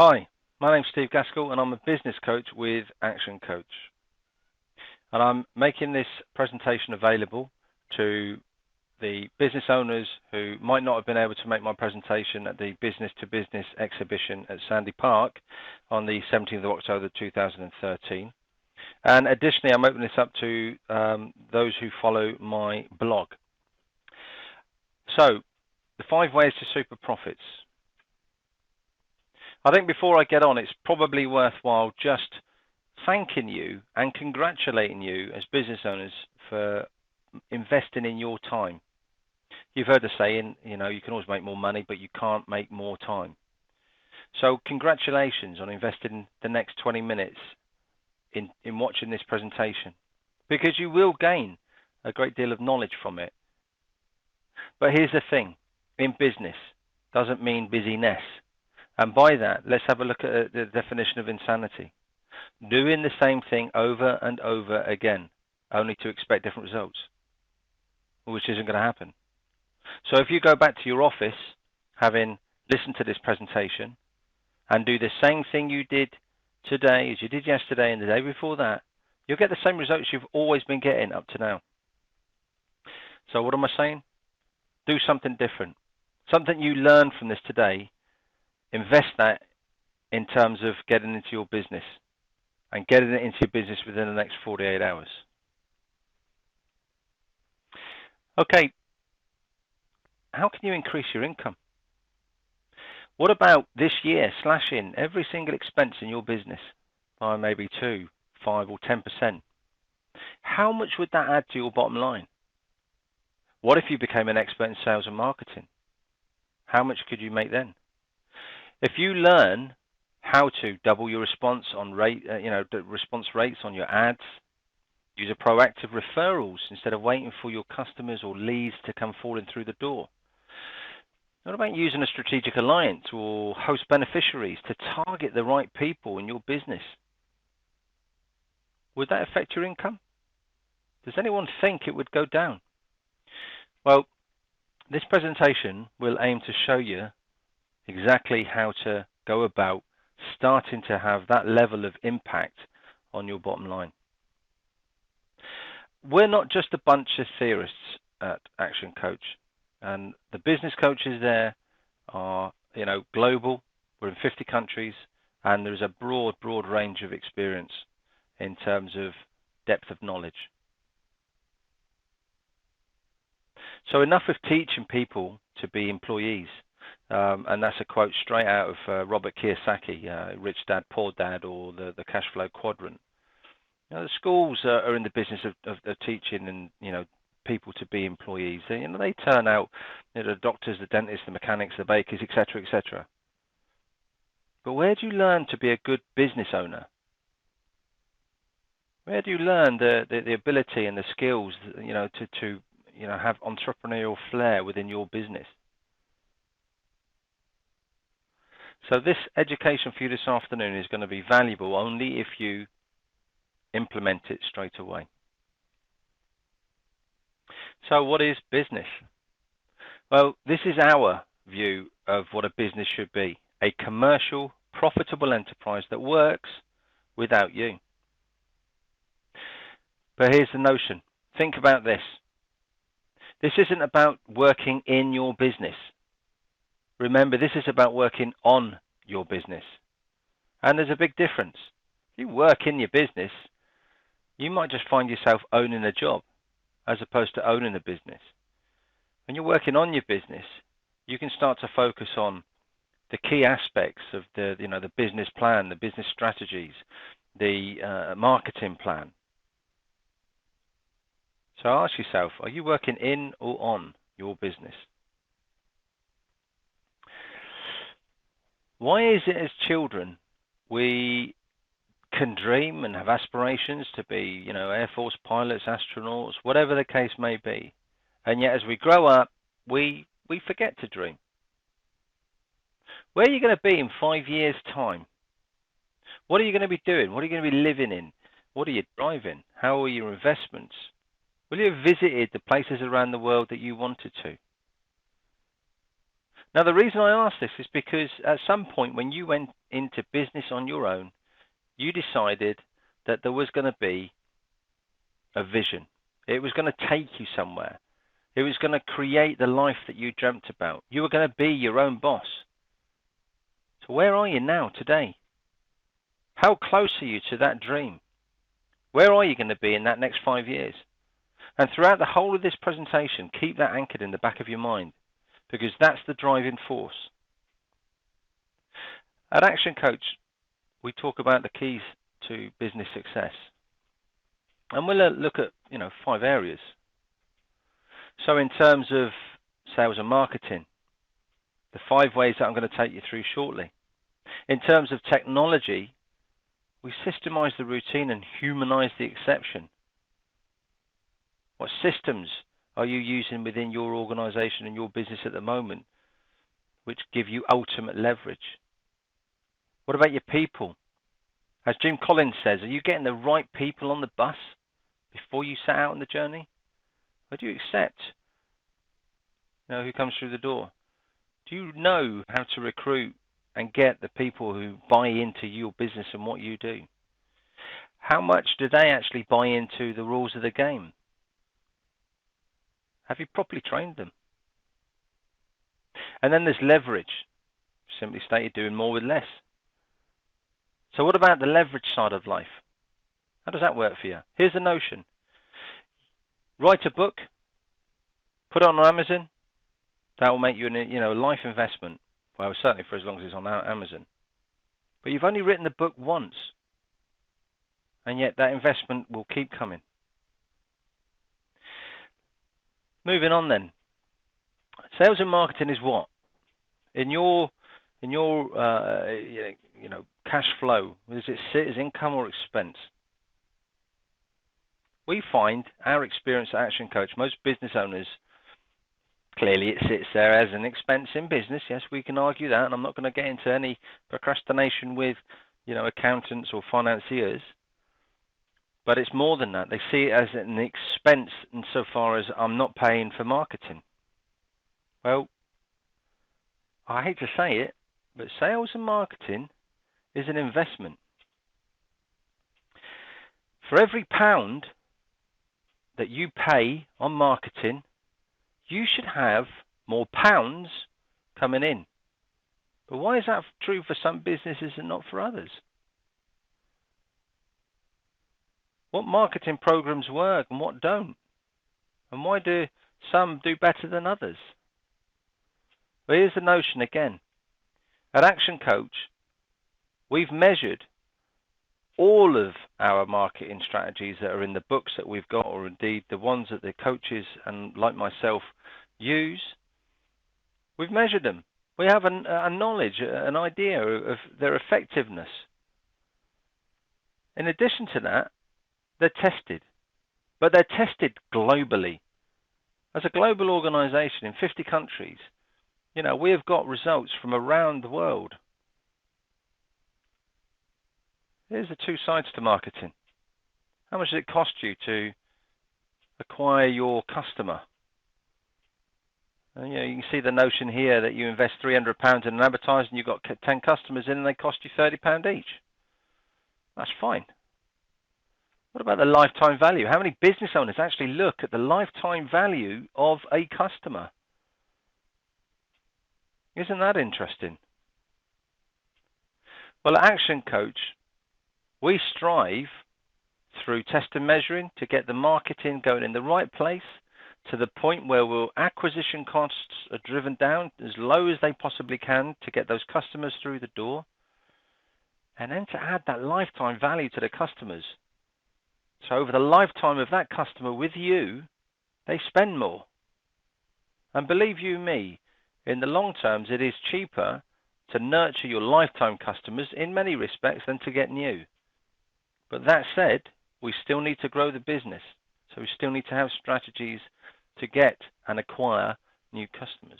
Hi, my name's Steve Gaskell and I'm a business coach with Action Coach. And I'm making this presentation available to the business owners who might not have been able to make my presentation at the Business to Business exhibition at Sandy Park on the 17th of October 2013. And additionally, I'm opening this up to those who follow my blog. So, the 5 ways to super profits. I think before I get on, it's probably worthwhile just thanking you and congratulating you as business owners for investing in your time. You've heard the saying, you can always make more money, but you can't make more time. So congratulations on investing the next 20 minutes in watching this presentation, because you will gain a great deal of knowledge from it. But here's the thing, in business doesn't mean busyness. And by that, let's have a look at the definition of insanity. Doing the same thing over and over again, only to expect different results, which isn't going to happen. So if you go back to your office, having listened to this presentation, and do the same thing you did today as you did yesterday and the day before that, you'll get the same results you've always been getting up to now. So what am I saying? Do something different. Something you learned from this today, invest that in terms of getting into your business and getting it into your business within the next 48 hours. Okay, how can you increase your income? What about this year slashing every single expense in your business by maybe 2, 5 or 10%? How much would that add to your bottom line? What if you became an expert in sales and marketing? How much could you make then? If you learn how to double your response on response rates on your ads, use a proactive referrals instead of waiting for your customers or leads to come falling through the door. What about using a strategic alliance or host beneficiaries to target the right people in your business? Would that affect your income? Does anyone think it would go down? Well, this presentation will aim to show you exactly how to go about starting to have that level of impact on your bottom line. We're not just a bunch of theorists at Action Coach, and the business coaches there are, global. We're in 50 countries, and there's a broad range of experience in terms of depth of knowledge. So enough of teaching people to be employees. And that's a quote straight out of Robert Kiyosaki, Rich Dad, Poor Dad, or the Cash Flow Quadrant. The schools are in the business of teaching and people to be employees. They turn out the doctors, the dentists, the mechanics, the bakers, etc., etc. But where do you learn to be a good business owner? Where do you learn the ability and the skills to have entrepreneurial flair within your business? So this education for you this afternoon is going to be valuable only if you implement it straight away. So what is business? Well, this is our view of what a business should be. A commercial, profitable enterprise that works without you. But here's the notion. Think about this. This isn't about working in your business. Remember, this is about working on your business. And there's a big difference. If you work in your business, you might just find yourself owning a job as opposed to owning a business. When you're working on your business, you can start to focus on the key aspects of the business plan, the business strategies, the marketing plan. So ask yourself, are you working in or on your business? Why is it as children we can dream and have aspirations to be, Air Force pilots, astronauts, whatever the case may be, and yet as we grow up, we forget to dream? Where are you going to be in 5 years' time? What are you going to be doing? What are you going to be living in? What are you driving? How are your investments? Will you have visited the places around the world that you wanted to? Now, the reason I ask this is because at some point when you went into business on your own, you decided that there was going to be a vision. It was going to take you somewhere. It was going to create the life that you dreamt about. You were going to be your own boss. So where are you now, today? How close are you to that dream? Where are you going to be in that next 5 years? And throughout the whole of this presentation, keep that anchored in the back of your mind, because that's the driving force. At Action Coach, we talk about the keys to business success. And we'll look at 5 areas. So in terms of sales and marketing, the 5 ways that I'm going to take you through shortly. In terms of technology, we systemize the routine and humanize the exception. What systems are you using within your organization and your business at the moment which give you ultimate leverage? What about your people? As Jim Collins says, are you getting the right people on the bus before you set out on the journey? Or do you accept who comes through the door? Do you know how to recruit and get the people who buy into your business and what you do? How much do they actually buy into the rules of the game? Have you properly trained them? And then there's leverage. Simply stated, doing more with less. So what about the leverage side of life? How does that work for you? Here's the notion. Write a book, put it on Amazon. That will make you a life investment. Well, certainly for as long as it's on Amazon. But you've only written the book once. And yet that investment will keep coming. Moving on then. Sales and marketing is what? In your cash flow, does it sit as income or expense? We find our experience at Action Coach, most business owners, clearly it sits there as an expense in business. Yes, we can argue that, and I'm not going to get into any procrastination with accountants or financiers. But it's more than that. They see it as an expense insofar as I'm not paying for marketing. Well, I hate to say it, but sales and marketing is an investment. For every pound that you pay on marketing, you should have more pounds coming in. But why is that true for some businesses and not for others? What marketing programs work and what don't? And why do some do better than others? Well, here's the notion again. At Action Coach, we've measured all of our marketing strategies that are in the books that we've got, or indeed the ones that the coaches and like myself use. We've measured them. We have a knowledge, an idea of their effectiveness. In addition to that, they're tested, but they're tested globally. As a global organization in 50 countries, we have got results from around the world. Here's the 2 sides to marketing. How much does it cost you to acquire your customer? And, you can see the notion here that you invest £300 in an advertising, you've got 10 customers in and they cost you £30 each. That's fine. What about the lifetime value? How many business owners actually look at the lifetime value of a customer? Isn't that interesting? Well, at Action Coach, we strive through test and measuring to get the marketing going in the right place to the point where acquisition costs are driven down as low as they possibly can to get those customers through the door, and then to add that lifetime value to the customers. So over the lifetime of that customer with you, they spend more. And believe you me, in the long terms, it is cheaper to nurture your lifetime customers in many respects than to get new. But that said, we still need to grow the business. So we still need to have strategies to get and acquire new customers.